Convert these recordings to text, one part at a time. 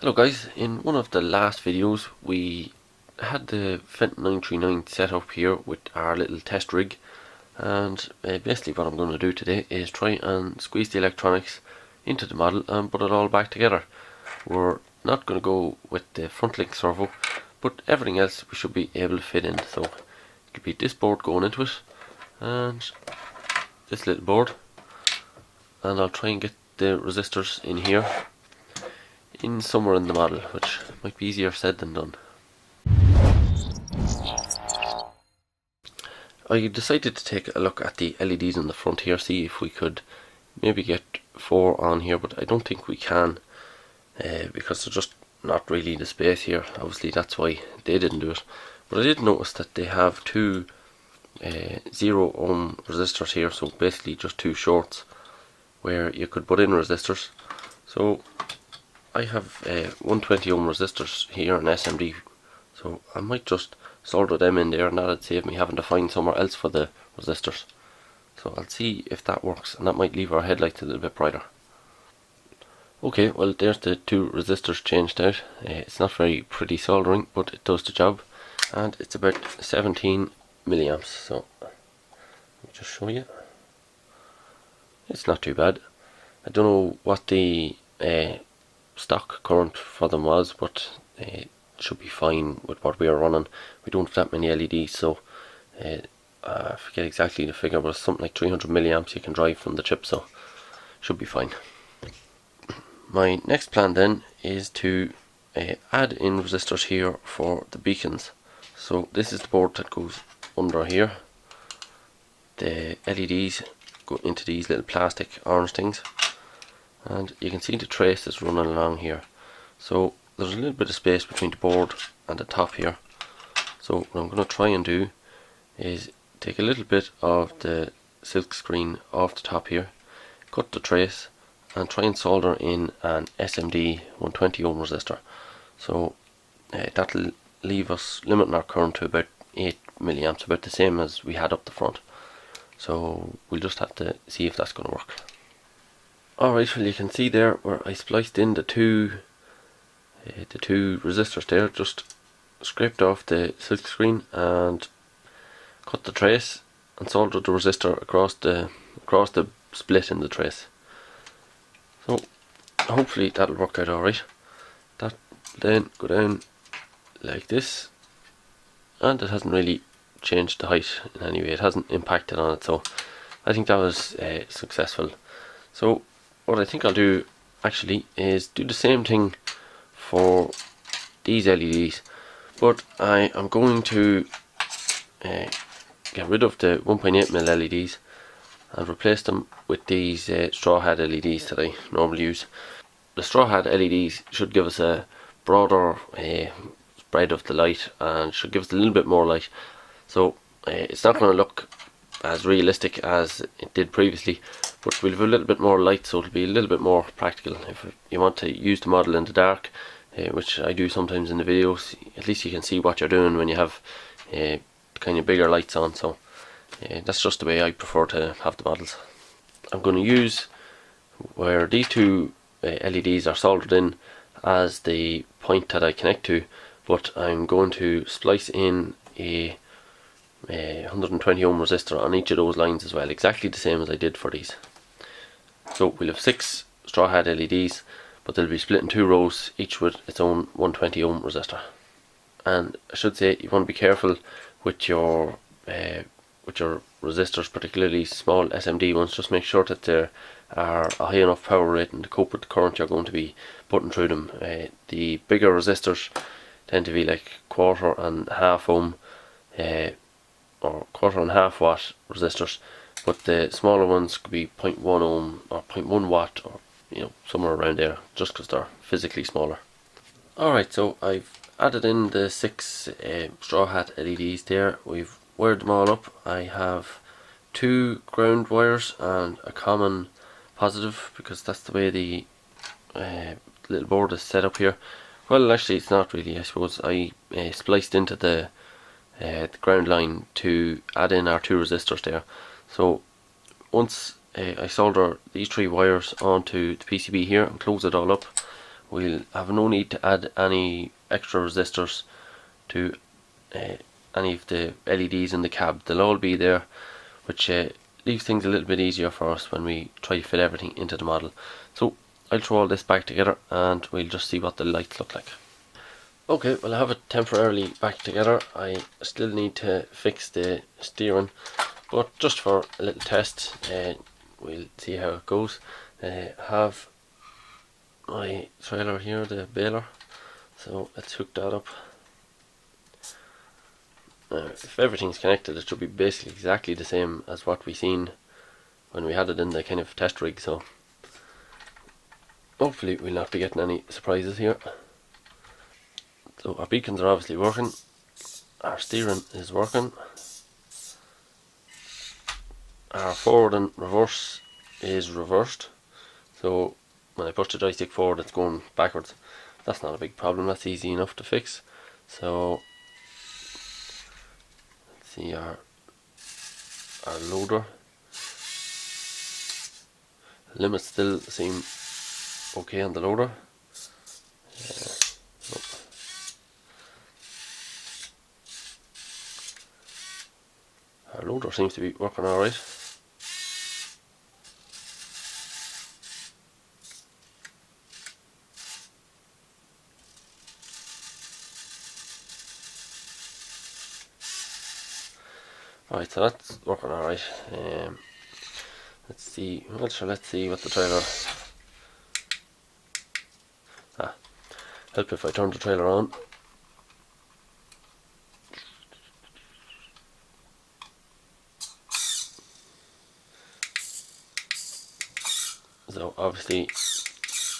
Hello guys, in one of the last videos we had the Fendt 939 set up here with our little test rig, and basically what I'm going to do today is try and squeeze the electronics into the model and put it all back together. We're not going to go with the front link servo, but everything else we should be able to fit in. So it'll be this board going into it and this little board, and I'll try and get the resistors in here in somewhere in the model, which might be easier said than done. I decided to take a look at the LEDs in the front here, see if we could maybe get 4 on here, but I don't think we can because there's just not really the space here. Obviously that's why they didn't do it, but I did notice that they have 2 0 ohm resistors here, so basically just 2 shorts where you could put in resistors. So I have 120 ohm resistors here in SMD, so I might just solder them in there, and that'd save me having to find somewhere else for the resistors. So I'll see if that works, and that might leave our headlights a little bit brighter. Okay, well there's the 2 resistors changed out. It's not very pretty soldering, but it does the job, and it's about 17 milliamps. So let me just show you. It's not too bad. I don't know what the stock current for them was, but it should be fine with what we are running. We don't have that many LEDs, so I forget exactly the figure, but it's something like 300 milliamps you can drive from the chip, so should be fine. My next plan then is to add in resistors here for the beacons. So this is the board that goes under here. The LEDs go into these little plastic orange things, and you can see the trace is running along here. So there's a little bit of space between the board and the top here. So what I'm going to try and do is take a little bit of the silk screen off the top here, cut the trace, and try and solder in an SMD 120 ohm resistor. So that'll leave us limiting our current to about 8 milliamps, about the same as we had up the front. So we'll just have to see if that's going to work. Alright, well you can see there where I spliced in the two resistors there, just scraped off the silk screen and cut the trace and soldered the resistor across the split in the trace. So hopefully that'll work out alright. That then go down like this, and it hasn't really changed the height in any way, it hasn't impacted on it, so I think that was successful. So what I think I'll do actually is do the same thing for these LEDs, but I am going to get rid of the 1.8mm LEDs and replace them with these straw hat LEDs that I normally use. The straw hat LEDs should give us a broader spread of the light and should give us a little bit more light. So it's not going to look as realistic as it did previously, but we'll have a little bit more light, so it'll be a little bit more practical. If you want to use the model in the dark, which I do sometimes in the videos, at least you can see what you're doing when you have kind of bigger lights on. So that's just the way I prefer to have the models. I'm going to use where these 2 LEDs are soldered in as the point that I connect to, but I'm going to splice in a 120 ohm resistor on each of those lines as well, exactly the same as I did for these. So we'll have 6 straw hat LEDs, but they'll be split in 2 rows, each with its own 120 ohm resistor. And I should say you want to be careful with your resistors, particularly small SMD ones. Just make sure that there are a high enough power rating to cope with the current you're going to be putting through them. The bigger resistors tend to be like 1/4 and 1/2 ohm or 1/4 and 1/2 watt resistors, but the smaller ones could be 0.1 ohm or 0.1 watt, or somewhere around there, just because they're physically smaller. Alright, so I've added in the 6 straw hat LEDs there. We've wired them all up. I have 2 ground wires and a common positive, because that's the way the little board is set up here. Well, actually it's not really. I suppose I spliced into the ground line to add in our 2 resistors there. So once I solder these 3 wires onto the PCB here and close it all up, we'll have no need to add any extra resistors to any of the LEDs in the cab. They'll all be there, which leaves things a little bit easier for us when we try to fit everything into the model. So I'll throw all this back together and we'll just see what the lights look like. Okay, well, I have it temporarily back together. I still need to fix the steering, but just for a little test, we'll see how it goes. Have my trailer here, the baler, so let's hook that up. If everything's connected, it should be basically exactly the same as what we seen when we had it in the kind of test rig, so hopefully we'll not be getting any surprises here. So our beacons are obviously working, our steering is working, our forward and reverse is reversed, so when I push the joystick forward it's going backwards. That's not a big problem, that's easy enough to fix. So let's see our loader. Limits still seem okay on the loader. Our loader seems to be working alright. Right, so that's working alright. Let's see. Well, sure, let's see what the trailer. Help if I turn the trailer on. So obviously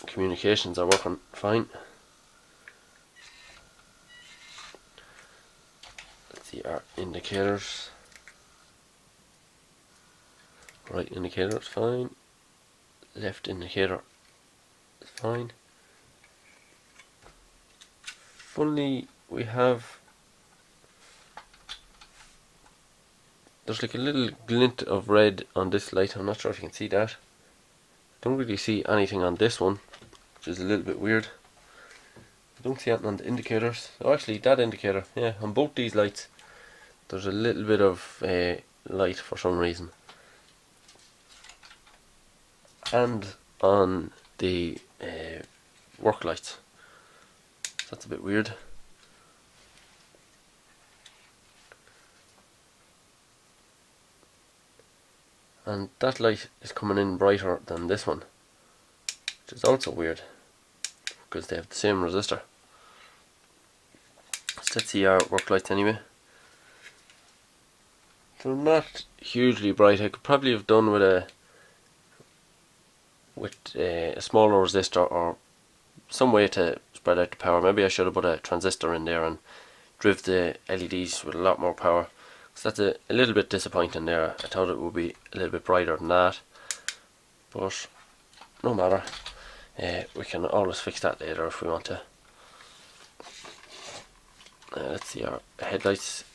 communications are working fine. Let's see our indicators. Right indicator is fine. Left indicator is fine. Funnily, there's like a little glint of red on this light. I'm not sure if you can see that. Don't really see anything on this one, which is a little bit weird. I don't see anything on the indicators. Oh, actually, that indicator, yeah, on both these lights, there's a little bit of light for some reason. And on the work lights. That's a bit weird. And that light is coming in brighter than this one, which is also weird because they have the same resistor. So let's see our work lights anyway. They're not hugely bright. I could probably have done with a smaller resistor or some way to spread out the power. Maybe I should have put a transistor in there and drive the LEDs with a lot more power. So that's a little bit disappointing there. I thought it would be a little bit brighter than that, but no matter. We can always fix that later if we want to. Let's see our headlights.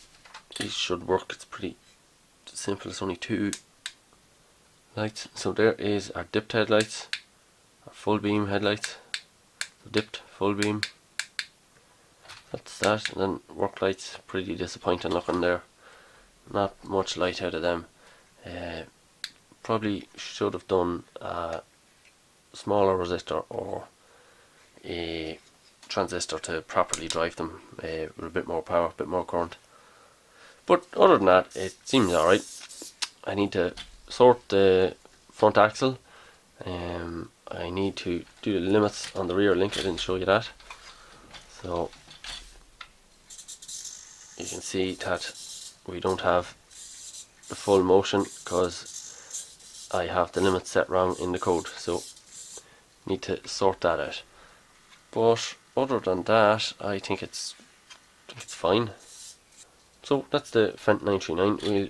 These should work. It's pretty simple. It's only two lights. So there is our dipped headlights, our full beam headlights. So dipped, full beam. That's that. And then work lights, pretty disappointing looking there. Not much light out of them. Probably should have done a smaller resistor or a transistor to properly drive them with a bit more power, a bit more current. But other than that, it seems alright. I need to sort the front axle. I need to do the limits on the rear link. I didn't show you that. So you can see that we don't have the full motion because I have the limits set wrong in the code, so need to sort that out. But other than that, I think it's fine. So that's the Fendt 939. We'll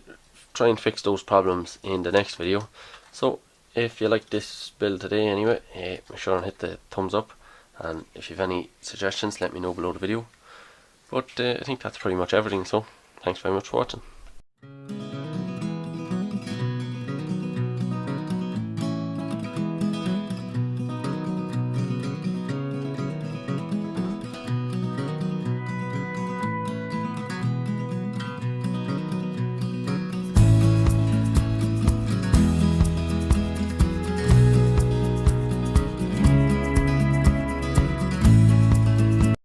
try and fix those problems in the next video. So if you like this build today anyway, make sure and hit the thumbs up, and if you have any suggestions, let me know below the video. But I think that's pretty much everything, so thanks very much for watching.